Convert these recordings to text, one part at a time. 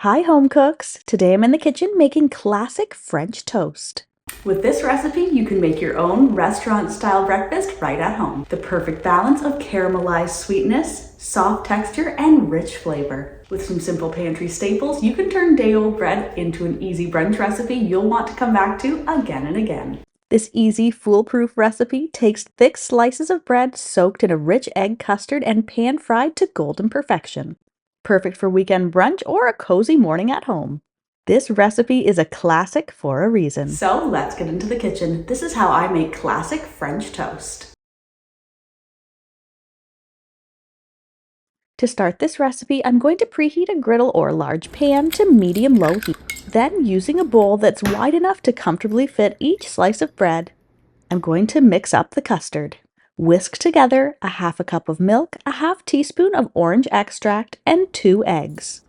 Hi home cooks! Today I'm in the kitchen making classic French toast. With this recipe, you can make your own restaurant-style breakfast right at home. The perfect balance of caramelized sweetness, soft texture, and rich flavor. With some simple pantry staples, you can turn day-old bread into an easy brunch recipe you'll want to come back to again and again. This easy, foolproof recipe takes thick slices of bread soaked in a rich egg custard and pan-fried to golden perfection. Perfect for weekend brunch or a cozy morning at home. This recipe is a classic for a reason. So let's get into the kitchen. This is how I make classic French toast. To start this recipe, I'm going to preheat a griddle or large pan to medium-low heat. Then, using a bowl that's wide enough to comfortably fit each slice of bread, I'm going to mix up the custard. Whisk together a half a cup of milk, a half teaspoon of orange extract, and 2 eggs.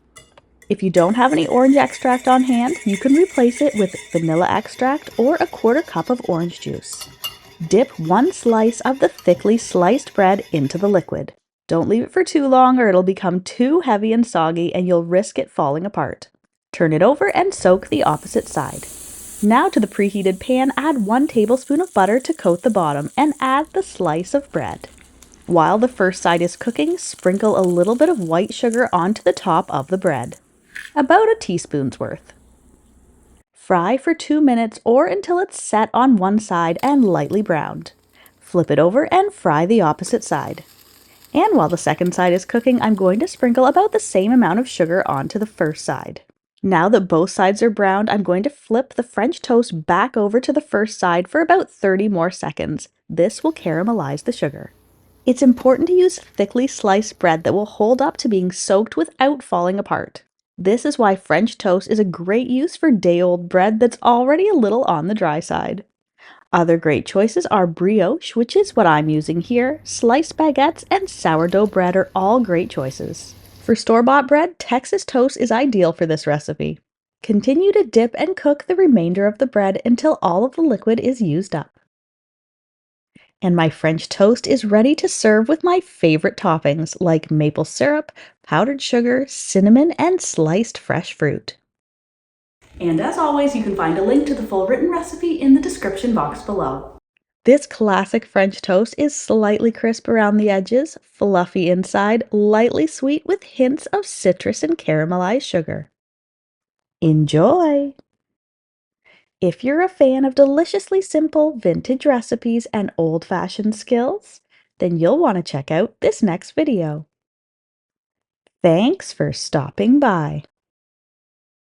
If you don't have any orange extract on hand, you can replace it with vanilla extract or a 1/4 cup of orange juice. Dip 1 slice of the thickly sliced bread into the liquid. Don't leave it for too long or it'll become too heavy and soggy and you'll risk it falling apart. Turn it over and soak the opposite side. Now to the preheated pan, add 1 tablespoon of butter to coat the bottom and add the slice of bread. While the first side is cooking, sprinkle a little bit of white sugar onto the top of the bread. About a teaspoon's worth. Fry for 2 minutes or until it's set on one side and lightly browned. Flip it over and fry the opposite side. And while the second side is cooking, I'm going to sprinkle about the same amount of sugar onto the first side. Now that both sides are browned, I'm going to flip the French toast back over to the first side for about 30 more seconds. This will caramelize the sugar. It's important to use thickly sliced bread that will hold up to being soaked without falling apart. This is why French toast is a great use for day-old bread that's already a little on the dry side. Other great choices are brioche, which is what I'm using here, sliced baguettes, and sourdough bread are all great choices. For store-bought bread, Texas toast is ideal for this recipe. Continue to dip and cook the remainder of the bread until all of the liquid is used up. And my French toast is ready to serve with my favorite toppings like maple syrup, powdered sugar, cinnamon, and sliced fresh fruit. And as always, you can find a link to the full written recipe in the description box below. This classic French toast is slightly crisp around the edges, fluffy inside, lightly sweet with hints of citrus and caramelized sugar. Enjoy! If you're a fan of deliciously simple vintage recipes and old-fashioned skills, then you'll want to check out this next video. Thanks for stopping by.